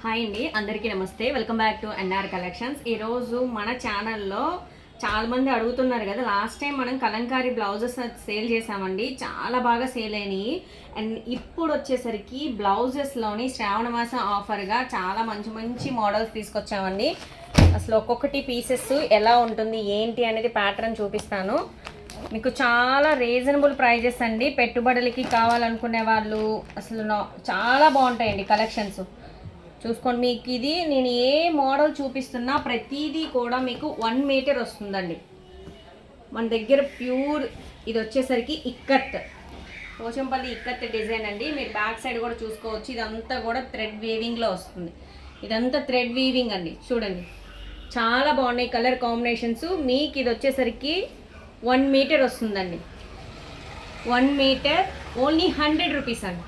Hi అండి, అందరికీ నమస్తే. Welcome back to NR collections. ఈరోజు మన ఛానల్లో చాలామంది అడుగుతున్నారు కదా, లాస్ట్ టైం మనం కలంకారీ బ్లౌజెస్ సేల్ చేసామండి, చాలా బాగా సేల్ అయినాయి. అండ్ ఇప్పుడు వచ్చేసరికి బ్లౌజెస్లోని శ్రావణ మాసం ఆఫర్గా చాలా మంచి మంచి మోడల్స్ తీసుకొచ్చామండి. అసలు ఒక్కొక్కటి పీసెస్ ఎలా ఉంటుంది ఏంటి అనేది ప్యాటర్న్ చూపిస్తాను మీకు. చాలా రీజనబుల్ ప్రైజెస్ అండి, పెట్టుబడులకి కావాలనుకునే వాళ్ళు అసలు చాలా బాగుంటాయండి కలెక్షన్స్. చూసుకోండి, మీకు ఇది నేను ఏ మోడల్ చూపిస్తున్నా ప్రతిదీ కూడా మీకు 1 మీటర్ వస్తుందండి మన దగ్గర. ప్యూర్ ఇది వచ్చేసరికి ఇక్కత్, పోచంపల్లి ఇక్కత్ డిజైన్ అండి. మీరు బ్యాక్ సైడ్ కూడా చూసుకోవచ్చు, ఇదంతా కూడా థ్రెడ్ వీవింగ్లో వస్తుంది. ఇదంతా థ్రెడ్ వీవింగ్ అండి. చూడండి, చాలా బాగున్నాయి కలర్ కాంబినేషన్స్. మీకు ఇది వచ్చేసరికి 1 మీటర్ వస్తుందండి. 1 మీటర్ ఓన్లీ 100 రూపీస్ అండి,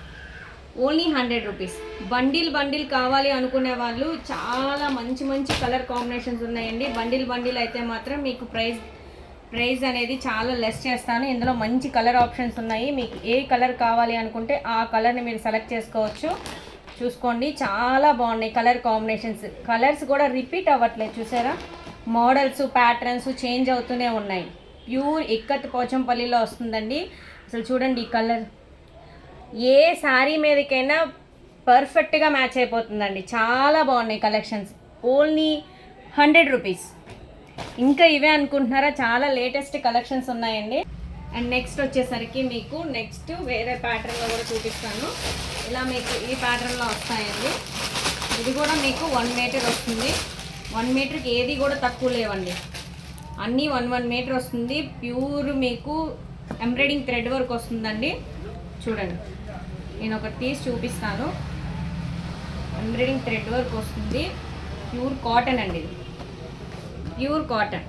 ఓన్లీ 100 రూపీస్. బండిల్ కావాలి అనుకునే వాళ్ళు చాలా మంచి మంచి కలర్ కాంబినేషన్స్ ఉన్నాయండి. బండిల్ అయితే మాత్రం మీకు ప్రైస్ అనేది చాలా లెస్ చేస్తాను. ఇందులో మంచి కలర్ ఆప్షన్స్ ఉన్నాయి. మీకు ఏ కలర్ కావాలి అనుకుంటే ఆ కలర్ని మీరు సెలెక్ట్ చేసుకోవచ్చు. చూసుకోండి, చాలా బాగున్నాయి కలర్ కాంబినేషన్స్. కలర్స్ కూడా రిపీట్ అవ్వట్లేదు, చూసారా? మోడల్స్ ప్యాటర్న్స్ చేంజ్ అవుతూనే ఉన్నాయి. ప్యూర్ ఇక్కత్ పోచంపల్లిలో వస్తుందండి. అసలు చూడండి, ఈ కలర్ ఏ శారీ మీదకైనా పర్ఫెక్ట్గా మ్యాచ్ అయిపోతుందండి. చాలా బాగున్నాయి కలెక్షన్స్. Only 100 rupees. ఇంకా ఇవే అనుకుంటున్నారా? చాలా లేటెస్ట్ కలెక్షన్స్ ఉన్నాయండి. అండ్ నెక్స్ట్ వచ్చేసరికి మీకు వేరే ప్యాటర్న్లో కూడా చూపిస్తాను. ఇలా మీకు ఈ ప్యాటర్న్లో వస్తాయండి. ఇది కూడా మీకు 1 మీటర్ వస్తుంది. 1 మీటర్కి ఏది కూడా తక్కువ లేవండి, అన్నీ 1 మీటర్ వస్తుంది. ప్యూర్ మీకు ఎంబ్రాయిడింగ్ థ్రెడ్ వర్క్ వస్తుందండి. చూడండి, నేను ఒకటి తీసి చూపిస్తాను. ఎంబ్రాయిడింగ్ థ్రెడ్ వర్క్ వస్తుంది. ప్యూర్ కాటన్ అండి, ఇది ప్యూర్ కాటన్.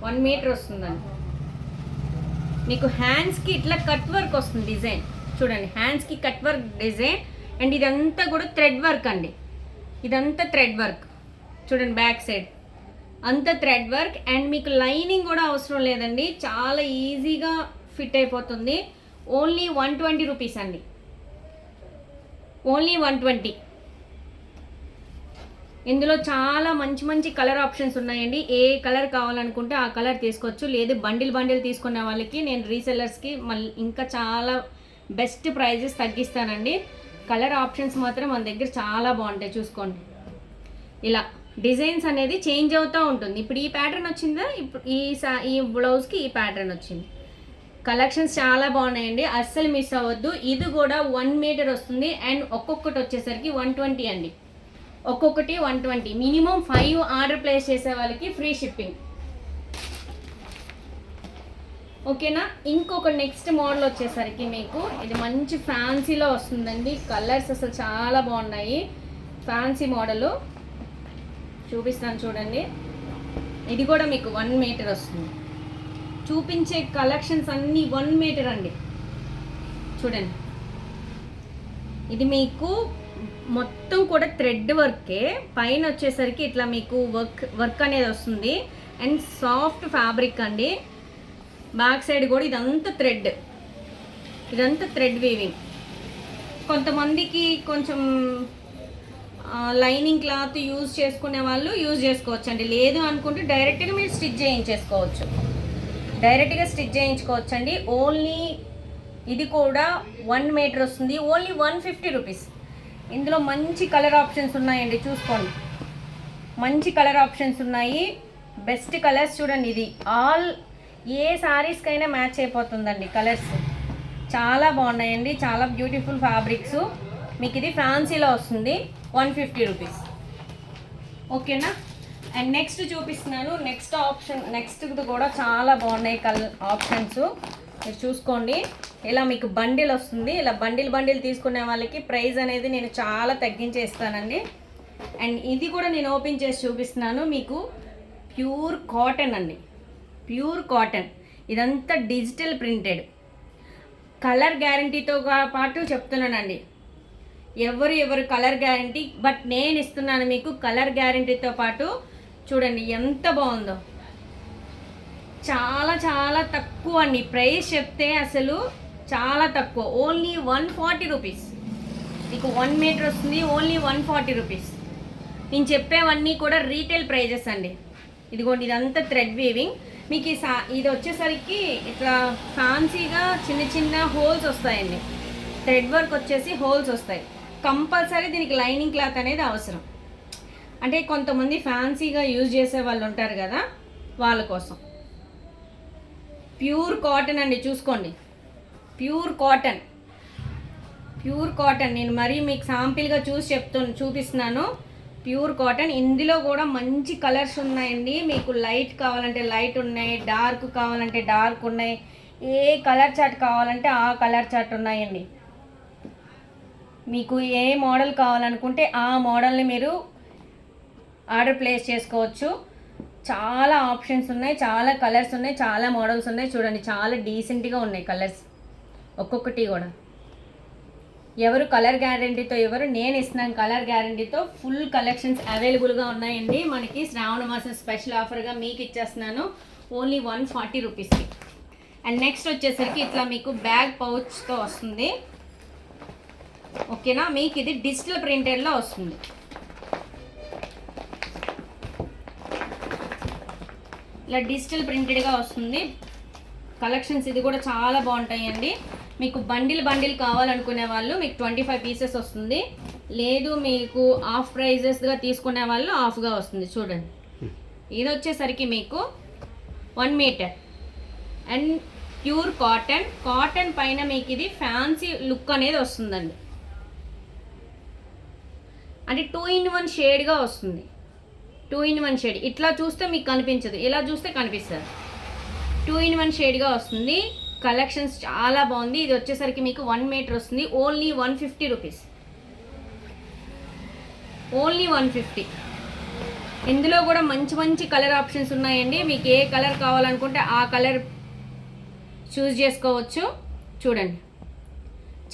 1 మీటర్ వస్తుందండి. మీకు హ్యాండ్స్కి ఇట్లా కట్ వర్క్ వస్తుంది డిజైన్. చూడండి, హ్యాండ్స్కి కట్ వర్క్ డిజైన్. అండ్ ఇదంతా కూడా థ్రెడ్ వర్క్ అండి. ఇదంతా థ్రెడ్ వర్క్. చూడండి, బ్యాక్ సైడ్ అంతా థ్రెడ్ వర్క్. అండ్ మీకు లైనింగ్ కూడా అవసరం లేదండి, చాలా ఈజీగా ఫిట్ అయిపోతుంది. ఓన్లీ 120 రూపీస్ అండి, ఓన్లీ 120. ఇందులో చాలా మంచి మంచి కలర్ ఆప్షన్స్ ఉన్నాయండి. ఏ కలర్ కావాలనుకుంటే ఆ కలర్ తీసుకోవచ్చు. లేదు బండిల్ తీసుకునే వాళ్ళకి నేను రీసెల్లర్స్కి మళ్ళీ ఇంకా చాలా బెస్ట్ ప్రైజెస్ తగ్గిస్తానండి. కలర్ ఆప్షన్స్ మాత్రం మన దగ్గర చాలా బాగుంటాయి. చూసుకోండి, ఇలా డిజైన్స్ అనేది చేంజ్ అవుతూ ఉంటుంది. ఇప్పుడు ఈ ప్యాటర్న్ వచ్చిందా, ఇప్పుడు ఈ బ్లౌజ్కి ఈ ప్యాటర్న్ వచ్చింది. కలెక్షన్స్ చాలా బాగున్నాయండి, అస్సలు మిస్ అవ్వద్దు. ఇది కూడా 1 మీటర్ వస్తుంది. అండ్ ఒక్కొక్కటి వచ్చేసరికి 120 అండి. ఒక్కొక్కటి 120. మినిమం 5 ఆర్డర్ ప్లేస్ చేసే వాళ్ళకి ఫ్రీ షిప్పింగ్. ఓకేనా? ఇంకొక నెక్స్ట్ మోడల్ వచ్చేసరికి మీకు ఇది మంచి ఫ్యాన్సీలో వస్తుందండి. కలర్స్ అసలు చాలా బాగున్నాయి. ఫ్యాన్సీ మోడలు చూపిస్తాను, చూడండి. ఇది కూడా మీకు 1 మీటర్ వస్తుంది. చూపించే కలెక్షన్స్ అన్నీ 1 మీటర్ అండి. చూడండి, ఇది మీకు మొత్తం కూడా థ్రెడ్ వర్కే. పైన వచ్చేసరికి ఇట్లా మీకు వర్క్ అనేది వస్తుంది. అండ్ సాఫ్ట్ ఫ్యాబ్రిక్ అండి. బ్యాక్ సైడ్ కూడా ఇదంతా థ్రెడ్ వీవింగ్. కొంతమందికి కొంచెం లైనింగ్ క్లాత్ యూజ్ చేసుకునే వాళ్ళు యూజ్ చేసుకోవచ్చు అండి. లేదు అనుకుంటే డైరెక్ట్గా మీరు స్టిచ్ చేయించుకోవచ్చు అండి. ఓన్లీ ఇది కూడా 1 మీటర్ వస్తుంది. Only 150 rupees. ఇందులో మంచి కలర్ ఆప్షన్స్ ఉన్నాయండి. చూసుకోండి, మంచి కలర్ ఆప్షన్స్ ఉన్నాయి. బెస్ట్ కలర్స్ చూడండి. ఇది ఏ శారీస్కైనా మ్యాచ్ అయిపోతుందండి. కలర్స్ చాలా బాగున్నాయండి, చాలా బ్యూటిఫుల్ ఫ్యాబ్రిక్స్. మీకు ఇది ఫ్యాన్సీలో వస్తుంది. 150 రూపీస్. ఓకేనా? అండ్ నెక్స్ట్ చూపిస్తున్నాను. నెక్స్ట్ కూడా చాలా బాగున్నాయి కలర్ ఆప్షన్స్. మీరు చూసుకోండి, ఇలా మీకు బండిల్ వస్తుంది. ఇలా బండిల్ తీసుకునే వాళ్ళకి ప్రైస్ అనేది నేను చాలా తగ్గించేస్తానండి. అండ్ ఇది కూడా నేను ఓపెన్ చేసి చూపిస్తున్నాను. మీకు ప్యూర్ కాటన్ అండి, ప్యూర్ కాటన్. ఇదంతా డిజిటల్ ప్రింటెడ్. కలర్ గ్యారంటీతో పాటు చెప్తున్నానండి, ఎవరు కలర్ గ్యారంటీ, బట్ నేను ఇస్తున్నాను మీకు కలర్ గ్యారంటీతో పాటు. చూడండి ఎంత బాగుందో, చాలా చాలా తక్కువ అండి. ప్రైస్ చెప్తే అసలు చాలా తక్కువ. Only 140 rupees. మీకు 1 మీటర్ వస్తుంది ఓన్లీ 140 రూపీస్. నేను చెప్పేవన్నీ కూడా రీటైల్ ప్రైజెస్ అండి. ఇదిగోండి ఇదంతా థ్రెడ్ వీవింగ్. మీకు ఇది వచ్చేసరికి ఇట్లా ఫ్యాన్సీగా చిన్న చిన్న హోల్స్ వస్తాయండి. థ్రెడ్ వర్క్ వచ్చేసి హోల్స్ వస్తాయి. కంపల్సరీ దీనికి లైనింగ్ క్లాత్ అనేది అవసరం. అంటే కొంతమంది ఫ్యాన్సీగా యూజ్ చేసే వాళ్ళు ఉంటారు కదా, వాళ్ళ కోసం. ప్యూర్ కాటన్ అండి, చూసుకోండి. Pure cotton, pure cotton. నేను మరీ మీకు శాంపిల్గా చూపిస్తున్నాను. Pure cotton. ఇందులో కూడా మంచి కలర్స్ ఉన్నాయండి. మీకు లైట్ కావాలంటే లైట్ ఉన్నాయి, డార్క్ కావాలంటే డార్క్ ఉన్నాయి, ఏ కలర్ చార్ట్ కావాలంటే ఆ కలర్ చార్ట్ ఉన్నాయండి. మీకు ఏ మోడల్ కావాలనుకుంటే ఆ మోడల్ని మీరు ఆర్డర్ ప్లేస్ చేసుకోవచ్చు. చాలా ఆప్షన్స్ ఉన్నాయి, చాలా కలర్స్ ఉన్నాయి, చాలా మోడల్స్ ఉన్నాయి. చూడండి చాలా డీసెంట్గా ఉన్నాయి కలర్స్ ఒక్కొక్కటి కూడా. ఎవరు కలర్ గ్యారంటీతో ఎవరు, నేను ఇస్తున్నాను కలర్ గ్యారంటీతో. ఫుల్ కలెక్షన్స్ అవైలబుల్గా ఉన్నాయండి. మనకి శ్రావణ మాసం స్పెషల్ ఆఫర్గా మీకు ఇచ్చేస్తున్నాను ఓన్లీ 140 రూపీస్కి. అండ్ నెక్స్ట్ వచ్చేసరికి ఇట్లా మీకు బ్యాగ్ పౌచ్తో వస్తుంది. ఓకేనా, మీకు ఇది డిజిటల్ ప్రింటెడ్లో వస్తుంది. ఇలా డిజిటల్ ప్రింటెడ్గా వస్తుంది కలెక్షన్స్. ఇది కూడా చాలా బాగుంటాయండి. మీకు బండిల్ కావాలనుకునే వాళ్ళు మీకు 25 పీసెస్ వస్తుంది. లేదు మీకు ఆఫ్ ప్రైజెస్గా తీసుకునే వాళ్ళు ఆఫ్గా వస్తుంది. చూడండి ఇది వచ్చేసరికి మీకు 1 metre and pure cotton. Cotton పైన మీకు ఇది ఫ్యాన్సీ లుక్ అనేది వస్తుందండి. అంటే 2 in 1 షేడ్గా వస్తుంది. 2 in 1 షేడ్. ఇట్లా చూస్తే మీకు కనిపించదు, ఇలా చూస్తే కనిపిస్తుంది. 2 in 1 షేడ్గా వస్తుంది. కలెక్షన్స్ చాలా బాగుంది. ఇది వచ్చేసరికి మీకు 1 మీటర్ వస్తుంది ఓన్లీ 150 రూపీస్. ఓన్లీ 150. ఇందులో కూడా మంచి మంచి కలర్ ఆప్షన్స్ ఉన్నాయండి. మీకు ఏ కలర్ కావాలనుకుంటే ఆ కలర్ చూస్ చేసుకోవచ్చు. చూడండి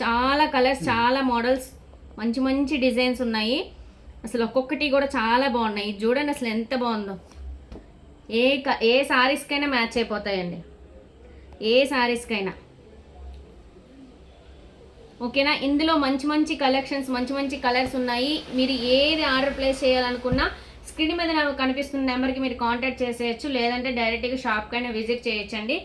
చాలా కలర్స్, చాలా మోడల్స్, మంచి మంచి డిజైన్స్ ఉన్నాయి. అసలు ఒక్కొక్కటి కూడా చాలా బాగున్నాయి. ఇది చూడండి అసలు ఎంత బాగుందో. ఏ సారీస్కైనా మ్యాచ్ అయిపోతాయండి, ఏ సారీస్కైనా. ఓకేనా, ఇందులో మంచి మంచి కలెక్షన్స్, మంచి మంచి కలర్స్ ఉన్నాయి. మీరు ఏది ఆర్డర్ ప్లేస్ చేయాలనుకున్నా స్క్రీన్ మీద నాకు కనిపిస్తున్న నెంబర్కి మీరు కాంటాక్ట్ చేసేయచ్చు. లేదంటే డైరెక్ట్గా షాప్కైనా విజిట్ చేయొచ్చండి.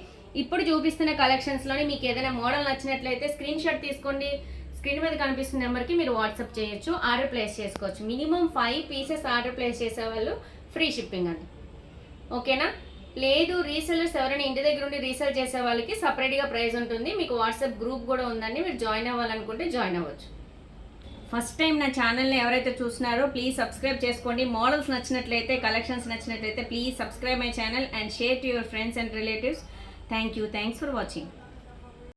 ఇప్పుడు చూపిస్తున్న కలెక్షన్స్లోని మీకు ఏదైనా మోడల్ నచ్చినట్లయితే స్క్రీన్ షాట్ తీసుకోండి. స్క్రీన్ మీద కనిపిస్తున్న నెంబర్కి మీరు వాట్సాప్ చేయొచ్చు, ఆర్డర్ ప్లేస్ చేసుకోవచ్చు. మినిమం 5 పీసెస్ ఆర్డర్ ప్లేస్ చేసేవాళ్ళు ఫ్రీ షిప్పింగ్ అండి. ఓకేనా, లేదు రీసెల్లర్స్ ఎవరైనా ఇంటి దగ్గర ఉండి రీసెల్ చేసే వాళ్ళకి సపరేట్గా ప్రైస్ ఉంటుంది. మీకు వాట్సాప్ గ్రూప్ కూడా ఉందండి, మీరు జాయిన్ అవ్వాలనుకుంటే జాయిన్ అవ్వచ్చు. ఫస్ట్ టైం నా ఛానల్ని ఎవరైతే చూస్తున్నారో ప్లీజ్ సబ్స్క్రైబ్ చేసుకోండి. మోడల్స్ నచ్చినట్లయితే, కలెక్షన్స్ నచ్చినట్లయితే please subscribe my channel and share to your friends and relatives. Thank you. Thanks for watching.